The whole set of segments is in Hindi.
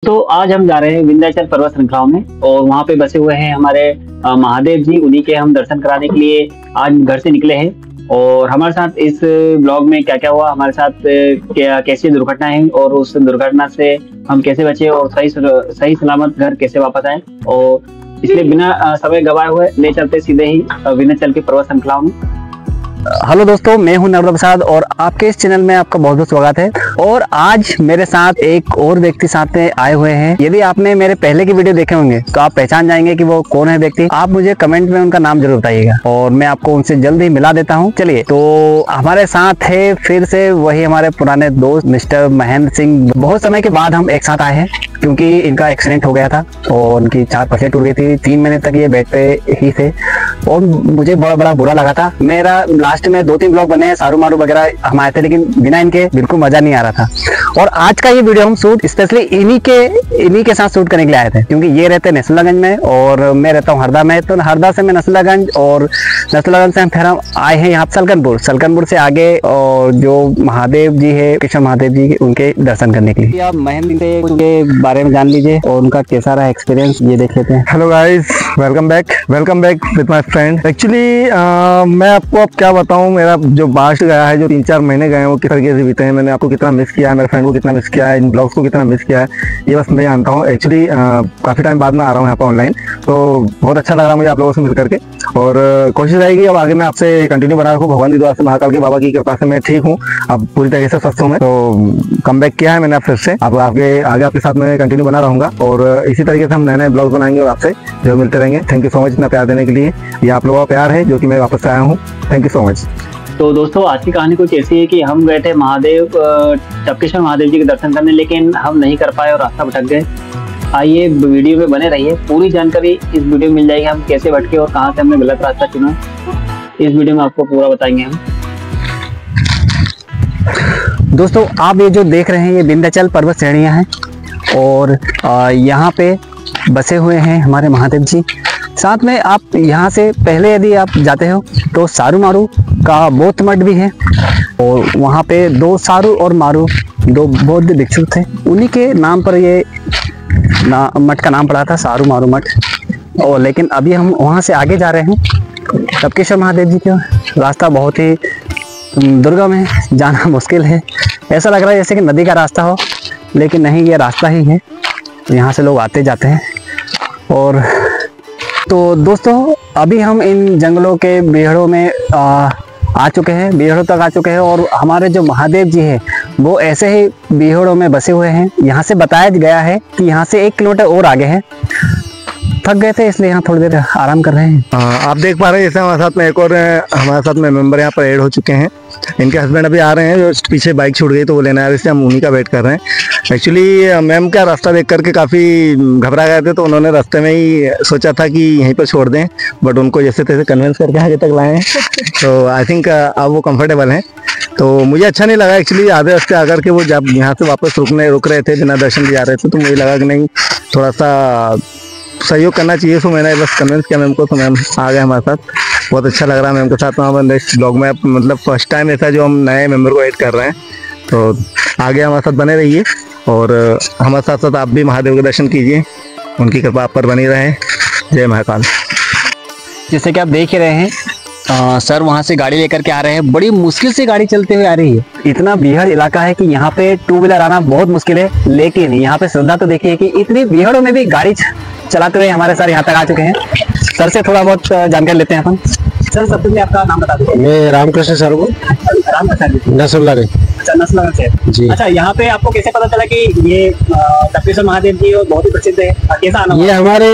तो आज हम जा रहे हैं विंध्याचल पर्वत श्रृंखलाओं में और वहाँ पे बसे हुए हैं हमारे महादेव जी। उन्हीं के हम दर्शन कराने के लिए आज घर से निकले हैं। और हमारे साथ इस ब्लॉग में क्या क्या हुआ, हमारे साथ क्या कैसी दुर्घटना है और उस दुर्घटना से हम कैसे बचे और सही सलामत घर कैसे वापस आए, और इसलिए बिना समय गवाए हुए ले चलते सीधे ही विंध्याचल के पर्वत श्रृंखलाओं में। हेलो दोस्तों, मैं हूं नर्मदा प्रसाद और आपके इस चैनल में आपका बहुत बहुत स्वागत है। और आज मेरे साथ एक और व्यक्ति साथ में आए हुए हैं। यदि आपने मेरे पहले की वीडियो देखे होंगे तो आप पहचान जाएंगे कि वो कौन है व्यक्ति। आप मुझे कमेंट में उनका नाम जरूर बताइएगा और मैं आपको उनसे जल्द ही मिला देता हूं। चलिए, तो हमारे साथ है फिर से वही हमारे पुराने दोस्त मिस्टर महेंद्र सिंह। बहुत समय के बाद हम एक साथ आए हैं क्योंकि इनका एक्सीडेंट हो गया था और उनकी 4 पसलियां टूट गई थी। 3 महीने तक ये बेड पे ही थे और मुझे बड़ा बुरा लगा था। मेरा लास्ट में 2-3 ब्लॉग बने हैं, सारू मारू वगैरह हम आए थे, लेकिन बिना इनके बिल्कुल मजा नहीं आ रहा था। और आज का ये वीडियो हम शूट स्पेशली इन्हीं के साथ शूट करने के लिए आए थे, क्योंकि ये रहते हैं नसरुल्लागंज में और मैं रहता हूँ हरदा में। तो हरदा से मैं नसरुल्लागंज और नसरुल्लागंज से फिर हम आए हैं यहाँ सलकनपुर से आगे, और जो महादेव जी है, कृष्ण महादेव जी, उनके दर्शन करने के लिए। आप महेंद्र से उनके बारे में जान लीजिए और उनका कैसा रहा एक्सपीरियंस, ये देख लेते हैं। Hello guys, welcome back with my friend. Actually मैं आपको अब क्या बताऊं, मेरा जो पास्ट गया है, जो 3-4 महीने गए हैं, वो किस तरीके से बीते हैं। मैंने आपको कितना मिस किया है, मेरे फ्रेंड को कितना मिस किया है, इन ब्लॉग्स को कितना मिस किया है, ये बस मैं जानता हूँ। एक्चुअली काफ़ी टाइम बाद में आ रहा हूँ यहाँ पर ऑनलाइन, तो बहुत अच्छा लग रहा है मुझे आप लोगों से मिल करके। और कोशिश रहेगी अब आगे मैं आपसे कंटिन्यू बना रखूँ। भगवान की दुआ से, महाकाल के बाबा की कृपा से मैं ठीक हूँ, अब पूरी तरीके से स्वस्थ हूँ मैं। तो कम बैक किया है मैंने फिर से। अब आगे आपके साथ में कंटिन्यू बना रहूँगा और इसी तरीके से हम नए ब्लॉग बनाएंगे और आपसे जो मिलते रहेंगे। थैंक यू सो मच इतना प्यार देने के लिए। ये आप लोगों का प्यार है जो कि मैं वापस आया हूँ। Thank you so much. तो दोस्तों, आज की कहानी कुछ ऐसी है कि हम गए थे टपकेश्वर महादेव जी के दर्शन करने, लेकिन हम नहीं कर पाए और रास्ता भटक गए। आइए वीडियो में बने रहिए, पूरी जानकारी इस वीडियो में मिल जाएगी। हम कैसे भटके और कहाँ से हमने गलत रास्ता चुना, इस वीडियो में आपको पूरा बताएंगे हम। दोस्तों, आप ये जो देख रहे हैं ये विंध्याचल पर्वत श्रेणियाँ हैं और यहाँ पे बसे हुए हैं हमारे महादेव जी। साथ में आप यहाँ से पहले यदि आप जाते हो तो सारू मारू का बौद्ध मठ भी है, और वहाँ पे 2 सारू और मारू 2 बौद्ध भिक्षु थे। उन्हीं के नाम पर ये मठ का नाम पड़ा था, सारू मारू मठ। और लेकिन अभी हम वहाँ से आगे जा रहे हैं टपकेश्वर महादेव जी का। रास्ता बहुत ही दुर्गम है, जाना मुश्किल है। ऐसा लग रहा है जैसे कि नदी का रास्ता हो, लेकिन नहीं, ये रास्ता ही है। यहाँ से लोग आते जाते हैं। और तो दोस्तों, अभी हम इन जंगलों के बीहड़ों में आ चुके हैं, बीहड़ों तक आ चुके हैं। और हमारे जो महादेव जी हैं वो ऐसे ही बीहड़ों में बसे हुए हैं। यहाँ से बताया गया है कि यहाँ से 1 किलोमीटर और आगे है। थक गए थे इसलिए यहाँ थोड़ी देर आराम कर रहे हैं। आप देख पा रहे हैं जैसे हमारे साथ में एक और हमारे साथ में मेंबर यहाँ पर ऐड हो चुके हैं। इनके हस्बैंड अभी आ रहे हैं, जो पीछे बाइक छूट गई तो वो लेने आ रहे थे, हम उन्हीं का वेट कर रहे हैं। एक्चुअली मैम का रास्ता देख करके काफ़ी घबरा गए थे, तो उन्होंने रास्ते में ही सोचा था कि यहीं पर छोड़ दें, बट उनको जैसे तैसे कन्विंस करके आगे तक लाए हैं। तो आई थिंक अब वो कंफर्टेबल हैं। तो मुझे अच्छा नहीं लगा एक्चुअली आधे रास्ते आकर के वो जब यहाँ से वापस रुक रहे थे, बिना दर्शन दिए आ रहे थे, तो मुझे लगा कि नहीं, थोड़ा सा सहयोग करना चाहिए। तो मैंने बस कन्विंस किया मैम को, तो मैम आ गए हमारे साथ। बहुत अच्छा लग रहा है मैम के साथ वहाँ पर इस ब्लॉग में। मतलब फर्स्ट टाइम ऐसा जो हम नए मेंबर को ऐड कर रहे हैं, तो आगे हमारे साथ बने रहिए और हमारे साथ साथ आप भी महादेव के दर्शन कीजिए। उनकी कृपा आप पर बनी रहे। जय महाकाल। जैसे कि आप देख ही रहे हैं, सर वहाँ से गाड़ी लेकर के आ रहे हैं। बड़ी मुश्किल से गाड़ी चलते हुए आ रही है। इतना बीहड़ इलाका है कि यहाँ पे 2 व्हीलर आना बहुत मुश्किल है, लेकिन यहाँ पे श्रद्धा तो देखिए कि इतनी बीहड़ों में भी गाड़ी चलाते हुए हमारे सर यहाँ तक आ चुके हैं। सर से थोड़ा बहुत जानकारी लेते हैं अपन। सर, सबसे पहले आपका नाम बता दीजिए। मैं रामकृष्ण सर हूँ, नसरुल्लागंज। अच्छा, नसरुल्लागंज से जी। अच्छा, यहाँ पे आपको कैसे पता चला कि ये टपकेश्वर महादेव जी बहुत ही प्रसिद्ध है? कैसा आना? ये हमारे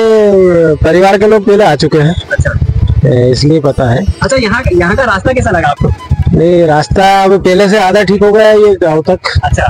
परिवार के लोग पहले आ चुके हैं। अच्छा, इसलिए पता है। अच्छा, यहाँ का रास्ता कैसा लगा आपको? नहीं, रास्ता अब पहले से आधा ठीक हो गया है ये गाँव तक। अच्छा,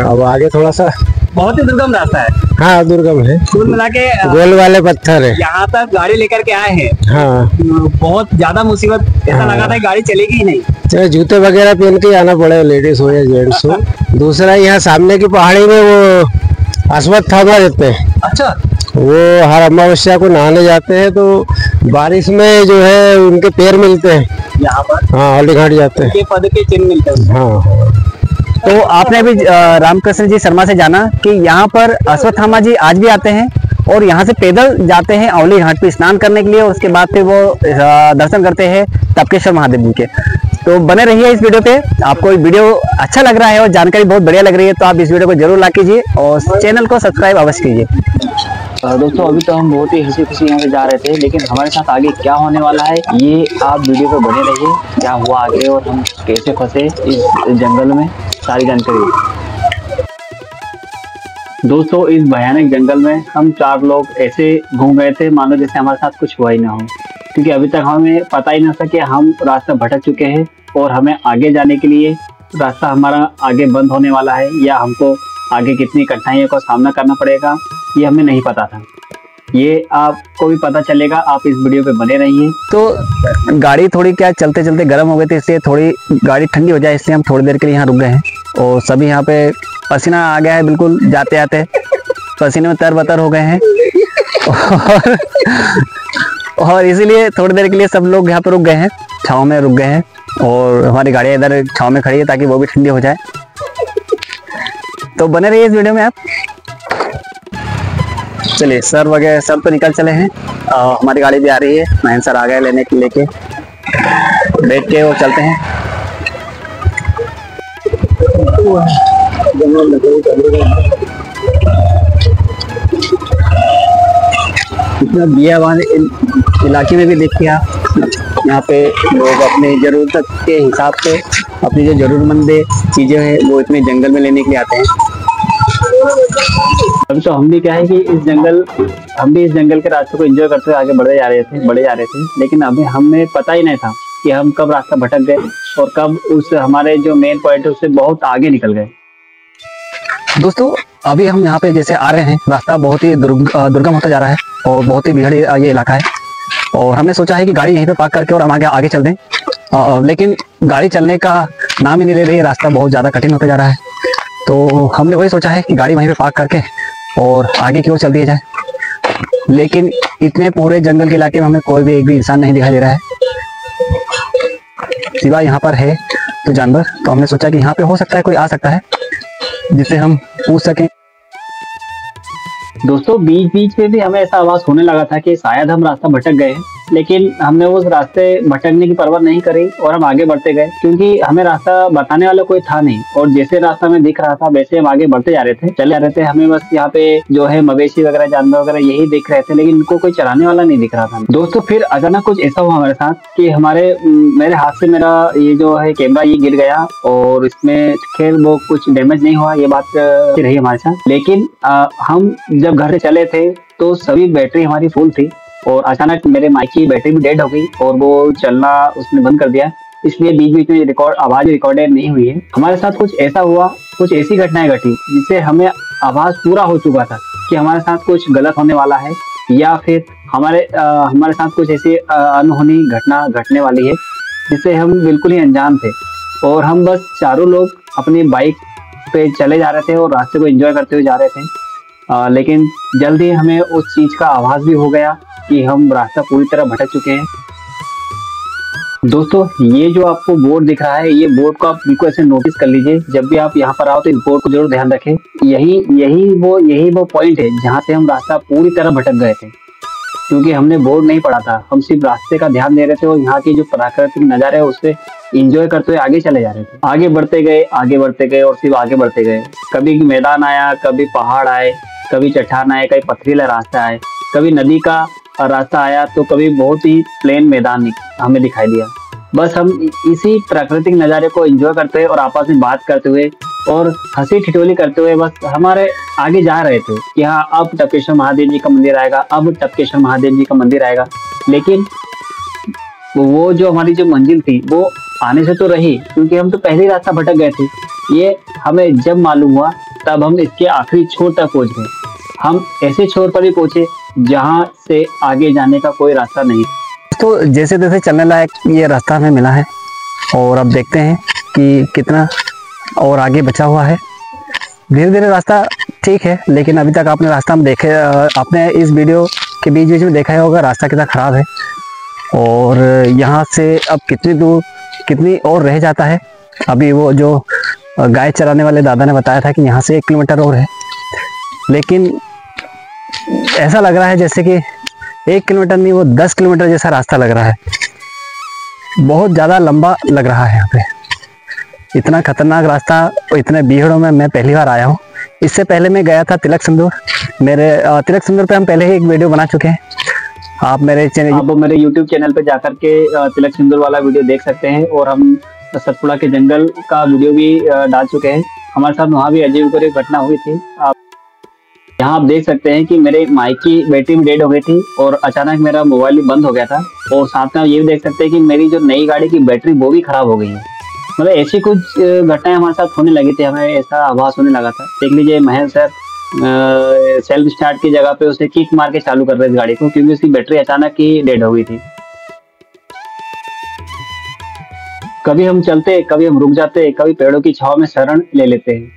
अब आगे थोड़ा सा बहुत ही दुर्गम रास्ता है। हाँ, दुर्गम है। कुल मिला के गोल वाले पत्थर है। यहाँ तक गाड़ी लेकर के आए हैं। हाँ, बहुत ज्यादा मुसीबत। ऐसा लगा था गाड़ी चलेगी ही नहीं। चाहे जूते वगैरह पहन के आना पड़े, लेडीज हो या जेंट्स हो। दूसरा, यहाँ सामने की पहाड़ी में वो अश्वत्थामा रहते हैं। अच्छा, वो हर अमावस्या को नहाने जाते हैं, तो बारिश में जो है उनके पैर मिलते हैं यहाँ पर। हाँ, हल्दी घाट जाते हैं, पद के चिन्ह मिलते हैं। हाँ। तो आपने अभी रामकृष्ण जी शर्मा से जाना कि यहाँ पर अश्वत्थामा जी आज भी आते हैं और यहाँ से पैदल जाते हैं औली घाट पे स्नान करने के लिए, और उसके बाद फिर वो दर्शन करते हैं टपकेश्वर महादेव जी के। तो बने रहिए इस वीडियो पे। आपको वीडियो अच्छा लग रहा है और जानकारी बहुत बढ़िया लग रही है तो आप इस वीडियो को जरूर लाइक कीजिए और चैनल को सब्सक्राइब अवश्य कीजिए। दोस्तों अभी तो हम बहुत ही हंसी खुशी यहाँ से जा रहे थे, लेकिन हमारे साथ आगे क्या होने वाला है ये आप वीडियो पे बने रहिए। क्या हुआ आगे और हम कैसे फंसे इस जंगल में, सारी जानकारी। दोस्तों इस भयानक जंगल में हम 4 लोग ऐसे घूम गए थे मानो जैसे हमारे साथ कुछ हुआ ही ना हो, क्योंकि अभी तक हमें पता ही ना था कि हम रास्ता भटक चुके हैं और हमें आगे जाने के लिए रास्ता हमारा आगे बंद होने वाला है या हमको आगे कितनी कठिनाइयों का सामना करना पड़ेगा ये हमें नहीं पता था। ये आपको भी पता चलेगा, आप इस वीडियो पे बने रहिए। तो गाड़ी थोड़ी क्या चलते चलते गर्म हो गई थी, इसलिए थोड़ी गाड़ी ठंडी हो जाए इसलिए हम थोड़ी देर के लिए यहाँ रुक गए हैं। और सभी यहाँ पे पसीना आ गया है, बिल्कुल जाते आते पसीने में तरबतर हो गए हैं और इसीलिए थोड़ी देर के लिए सब लोग यहाँ पे रुक गए हैं, छाँव में रुक गए हैं। और हमारी गाड़ी इधर छाँव में खड़ी है ताकि वो भी ठंडी हो जाए। तो बने रहिए इस वीडियो में आप। चलिए सर वगैरह सब तो निकल चले हैं, हमारी गाड़ी भी आ रही है, महेंद्र सर आ गए लेने के लेके, बैठ के और चलते हैं। इतना बियाबान इलाके में भी देखिए आप, यहाँ पे लोग अपनी ज़रूरत के हिसाब से अपनी जो ज़रूरतमंद चीज़ें हैं वो इतने जंगल में लेने के लिए आते हैं। अभी तो हम भी क्या है कि हम भी इस जंगल के रास्ते को एंजॉय करते हुए आगे बढ़े जा रहे थे, लेकिन अभी हमें पता ही नहीं था कि हम कब रास्ता भटक गए और कब उस हमारे जो मेन पॉइंट है उससे बहुत आगे निकल गए। दोस्तों अभी हम यहाँ पे जैसे आ रहे हैं, रास्ता बहुत ही दुर्गम होता जा रहा है और बहुत ही भीड़ ये इलाका है, और हमने सोचा है कि गाड़ी यहीं पे पार्क करके और हम आगे चल दें, लेकिन गाड़ी चलने का नाम ही नहीं ले रही है, रास्ता बहुत ज़्यादा कठिन होता जा रहा है। तो हमने वही सोचा है कि गाड़ी वहीं पे पार्क करके और आगे की ओर चल दिया जाए, लेकिन इतने पूरे जंगल के इलाके में हमें कोई भी एक भी इंसान नहीं दिखाई दे रहा है, सिवाय यहाँ पर है तो जानवर। तो हमने सोचा कि यहाँ पे हो सकता है कोई आ सकता है जिससे हम पूछ सकें। दोस्तों बीच बीच में भी हमें ऐसा आवाज होने लगा था कि शायद हम रास्ता भटक गए हैं, लेकिन हमने उस रास्ते भटकने की परवाह नहीं करी और हम आगे बढ़ते गए, क्योंकि हमें रास्ता बताने वाला कोई था नहीं। और जैसे रास्ता में दिख रहा था वैसे हम आगे बढ़ते जा रहे थे, चले जा रहे थे। हमें बस यहाँ पे जो है मवेशी वगैरह जानवर वगैरह यही दिख रहे थे, लेकिन इनको कोई चलाने वाला नहीं दिख रहा था। दोस्तों फिर अचानक कुछ ऐसा हुआ हमारे साथ कि मेरे हाथ से मेरा ये जो है कैमरा ये गिर गया, और इसमें खैर वो कुछ डैमेज नहीं हुआ, ये बात रही हमारे साथ। लेकिन हम जब घर से चले थे तो सभी बैटरी हमारी फुल थी और अचानक मेरे माइक की बैटरी भी डेड हो गई और वो चलना उसने बंद कर दिया, इसलिए बीच बीच में आवाज रिकॉर्डेड नहीं हुई है। हमारे साथ कुछ ऐसा हुआ, कुछ ऐसी घटनाएं घटी जिससे हमें आवाज पूरा हो चुका था कि हमारे साथ कुछ गलत होने वाला है या फिर हमारे साथ कुछ ऐसी अनहोनी घटना घटने वाली है जिससे हम बिल्कुल ही अनजान थे। और हम बस चारों लोग अपनी बाइक पे चले जा रहे थे और रास्ते को एंजॉय करते हुए जा रहे थे, लेकिन जल्द ही हमें उस चीज का आभास भी हो गया कि हम रास्ता पूरी तरह भटक चुके हैं। दोस्तों ये जो आपको बोर्ड दिख रहा है, ये बोर्ड को आप बिल्कुल ऐसे नोटिस कर लीजिए। जब भी आप यहाँ पर आओ तो इस बोर्ड को जरूर ध्यान रखें। यही वो पॉइंट है जहाँ से हम रास्ता पूरी तरह भटक गए थे, क्योंकि हमने बोर्ड नहीं पढ़ा था, हम सिर्फ रास्ते का ध्यान दे रहे थे और यहाँ की जो प्राकृतिक नजारे है उससे इंजॉय करते हुए आगे चले जा रहे थे। आगे बढ़ते गए और सिर्फ आगे बढ़ते गए। कभी मैदान आया, कभी पहाड़ आए, कभी चट्टान आए, कभी पथरीला रास्ता आए, कभी नदी का रास्ता आया, तो कभी बहुत ही प्लेन मैदान हमें दिखाई दिया। बस हम इसी प्राकृतिक नज़ारे को एंजॉय करते हुए और आपस में बात करते हुए और हंसी ठिठोली करते हुए बस हमारे आगे जा रहे थे कि हाँ अब टपकेश्वर महादेव जी का मंदिर आएगा, अब टपकेश्वर महादेव जी का मंदिर आएगा। लेकिन वो जो हमारी जो मंजिल थी वो आने से तो रही, क्योंकि हम तो पहले ही रास्ता भटक गए थे। ये हमें जब मालूम हुआ तब हम इसके आखिरी छोर तक पहुंच गए। हम ऐसे छोर पर भी पहुंचे जहां से आगे जाने का कोई रास्ता नहीं। तो जैसे तैसे चलने लायक ये रास्ता हमें मिला है और अब देखते हैं कि कितना और आगे बचा हुआ है। धीरे धीरे रास्ता ठीक है, लेकिन अभी तक आपने रास्ता में देखे, आपने इस वीडियो के बीच बीच में देखा ही होगा रास्ता कितना ख़राब है और यहाँ से अब कितनी दूर कितनी और रह जाता है। अभी वो जो गाय चराने वाले दादा ने बताया था कि यहाँ से 1 किलोमीटर और है, लेकिन ऐसा लग रहा है जैसे कि 1 किलोमीटर नहीं, वो 10 किलोमीटर जैसा रास्ता लग रहा है। बहुत ज़्यादा लंबा लग रहा है यहाँ पे। इतना खतरनाक रास्ता और इतने भीड़ों में मैं पहली बार आया हूँ। इससे पहले मैं गया था तिलक सिंदूर। मेरे तिलक सिंदूर पे हम पहले ही एक वीडियो बना चुके हैं। आप मेरे YouTube चैनल पे जाकर के तिलक सिंदूर वाला वीडियो देख सकते हैं, और हम सतपुड़ा के जंगल का वीडियो भी डाल चुके हैं। हमारे साथ वहाँ भी अजीब एक घटना हुई थी। यहाँ आप देख सकते हैं कि मेरे माइक की बैटरी भी डेड हो गई थी और अचानक मेरा मोबाइल भी बंद हो गया था, और साथ में ये भी देख सकते हैं कि मेरी जो नई गाड़ी की बैटरी वो भी खराब हो गई है। मतलब ऐसी कुछ घटनाएं हमारे साथ होने लगी थी, हमें ऐसा आभास होने लगा था। देख लीजिए महेश सर सेल्फ स्टार्ट की जगह पे उसे किक मार के चालू कर रहे थे गाड़ी को, क्योंकि उसकी बैटरी अचानक ही डेड हो गई थी। कभी हम चलते, कभी हम रुक जाते, कभी पेड़ों की छांव में शरण ले लेते हैं,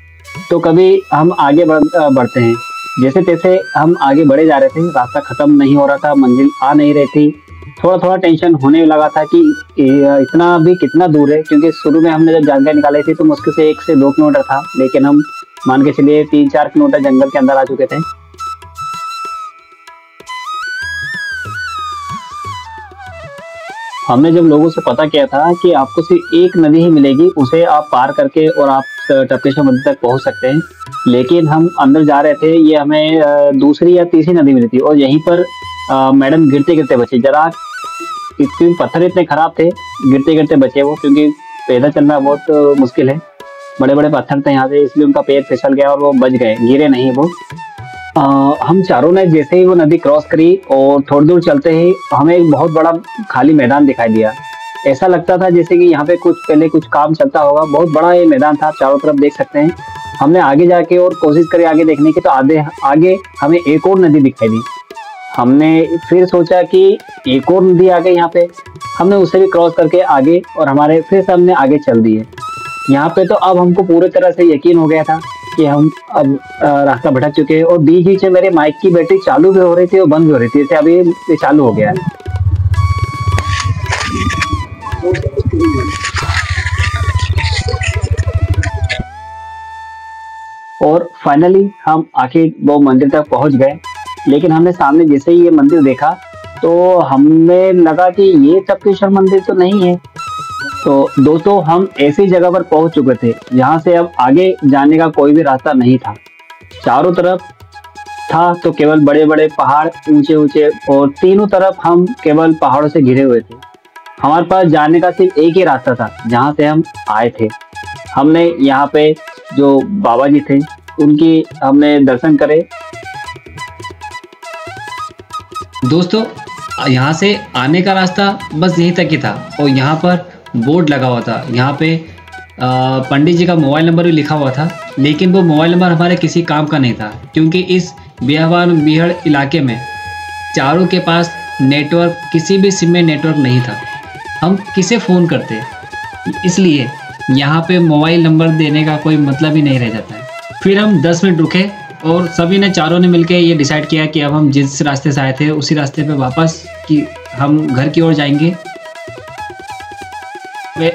तो कभी हम आगे बढ़ते हैं। जैसे तैसे हम आगे बढ़े जा रहे थे, रास्ता खत्म नहीं हो रहा था, मंजिल आ नहीं रही थी। थोड़ा थोड़ा टेंशन होने लगा था कि इतना भी कितना दूर है, क्योंकि शुरू में हमने जब जानकारी निकाली थी तो मुश्किल से 1 से 2 किलोमीटर था, लेकिन हम मान के चलिए 3-4 किलोमीटर जंगल के अंदर आ चुके थे। हमने जब लोगों से पता किया था कि आपको सिर्फ एक नदी ही मिलेगी, उसे आप पार करके और आप टपकेश्वर मंदिर तक पहुंच सकते हैं, लेकिन हम अंदर जा रहे थे, ये हमें दूसरी या तीसरी नदी मिली थी, और यहीं पर मैडम गिरते गिरते बचे। जरा इतने पत्थर इतने खराब थे, गिरते गिरते बचे वो, क्योंकि पैदल चलना बहुत मुश्किल है। बड़े बड़े पत्थर थे यहाँ से, इसलिए उनका पैर फिसल गया और वो बच गए, गिरे नहीं वो। हम चारों ने जैसे ही वो नदी क्रॉस करी और थोड़ी दूर चलते ही हमें एक बहुत बड़ा खाली मैदान दिखाई दिया। ऐसा लगता था जैसे कि यहाँ पे पहले कुछ काम चलता होगा। बहुत बड़ा ये मैदान था, चारों तरफ देख सकते हैं। हमने आगे जाके और कोशिश करी आगे देखने की, तो आगे हमें एक और नदी दिखाई दी। हमने फिर सोचा कि एक और नदी आ गई यहाँ पे, हमने उसे भी क्रॉस करके आगे, और हमारे फिर से हमने आगे चल दिए। यहाँ पे तो अब हमको पूरी तरह से यकीन हो गया था कि हम अब रास्ता भटक चुके हैं, और बीच बीच में मेरे माइक की बैटरी चालू भी हो रही थी और बंद भी हो रही थी। जैसे अभी ये चालू हो गया है। और फाइनली हम आखिर वो मंदिर तक पहुंच गए, लेकिन हमने सामने जैसे ही ये मंदिर देखा तो हमें लगा कि ये टपकेश्वर मंदिर तो नहीं है। तो दोस्तों, हम ऐसी जगह पर पहुंच चुके थे जहां से अब आगे जाने का कोई भी रास्ता नहीं था। चारों तरफ था तो केवल बड़े बड़े पहाड़, ऊंचे ऊंचे, और तीनों तरफ हम केवल पहाड़ों से घिरे हुए थे। हमारे पास जाने का सिर्फ एक ही रास्ता था, जहां से हम आए थे। हमने यहाँ पे जो बाबा जी थे उनकी हमने दर्शन करे। दोस्तों, यहाँ से आने का रास्ता बस यहीं तक ही था, और यहाँ पर बोर्ड लगा हुआ था। यहाँ पे पंडित जी का मोबाइल नंबर भी लिखा हुआ था, लेकिन वो मोबाइल नंबर हमारे किसी काम का नहीं था, क्योंकि इस बिहार इलाके में चारों के पास नेटवर्क, किसी भी सिम में नेटवर्क नहीं था। हम किसे फ़ोन करते, इसलिए यहाँ पे मोबाइल नंबर देने का कोई मतलब ही नहीं रह जाता है। फिर हम 10 मिनट रुके और सभी ने, चारों ने मिलकर ये डिसाइड किया कि अब हम जिस रास्ते से आए थे उसी रास्ते पे वापस कि हम घर की ओर जाएंगे।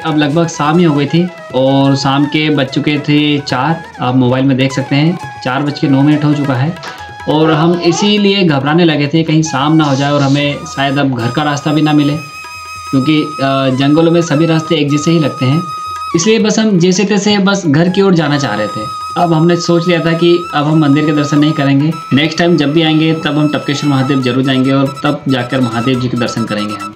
अब लगभग शाम ही हो गई थी और शाम के बज चुके थे 4। आप मोबाइल में देख सकते हैं 4:09 हो चुका है, और हम इसीलिए घबराने लगे थे कहीं शाम ना हो जाए और हमें शायद अब घर का रास्ता भी ना मिले, क्योंकि जंगलों में सभी रास्ते एक जैसे ही लगते हैं। इसलिए बस हम जैसे तैसे बस घर की ओर जाना चाह रहे थे। अब हमने सोच लिया था कि अब हम मंदिर के दर्शन नहीं करेंगे, नेक्स्ट टाइम जब भी आएंगे तब हम टपकेश्वर महादेव जरूर जाएंगे और तब जाकर महादेव जी के दर्शन करेंगे हम।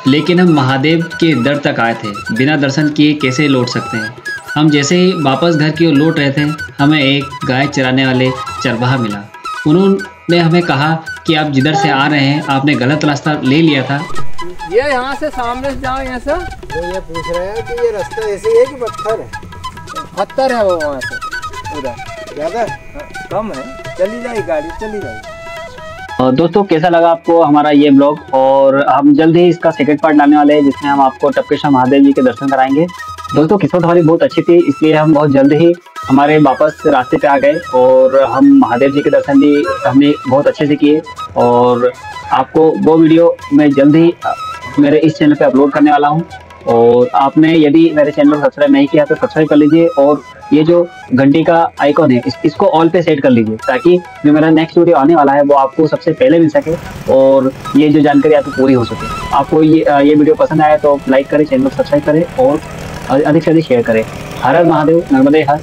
लेकिन हम महादेव के दर तक आए थे, बिना दर्शन किए कैसे लौट सकते हैं। हम जैसे ही वापस घर की ओर लौट रहे थे, हमें एक गाय चराने वाले चरवाहा मिला। उन्होंने हमें कहा कि आप जिधर से आ रहे हैं आपने गलत रास्ता ले लिया था। ये यहाँ से सामने से जाओ, यहाँ से तो ये पूछ रहे हैं कि ये रास्ता ऐसे है कि पत्थर है? पत्थर है वो, वहाँ से उधर ज़्यादा कम है, चली जाएगी गाड़ी, चली जाएगी। दोस्तों, कैसा लगा आपको हमारा ये ब्लॉग? और हम जल्द ही इसका सेकंड पार्ट लाने वाले हैं, जिसमें हम आपको टपकेश्वर महादेव जी के दर्शन कराएंगे। दोस्तों, किस्मत हमारी बहुत अच्छी थी, इसलिए हम बहुत जल्द ही हमारे वापस रास्ते पे आ गए और हम महादेव जी के दर्शन भी हमने बहुत अच्छे से किए। और आपको वो वीडियो मैं जल्द ही मेरे इस चैनल पे अपलोड करने वाला हूँ। और आपने यदि मेरे चैनल को सब्सक्राइब नहीं किया तो सब्सक्राइब कर लीजिए और ये जो घंटी का आइकॉन है इसको ऑल पे सेट कर लीजिए, ताकि जो मेरा नेक्स्ट वीडियो आने वाला है वो आपको सबसे पहले मिल सके और ये जो जानकारी आपको पूरी हो सके। आपको ये वीडियो पसंद आया तो लाइक करें, चैनल को सब्सक्राइब करें और अधिक से अधिक शेयर करें। हर हर महादेव, नर्मदे हर।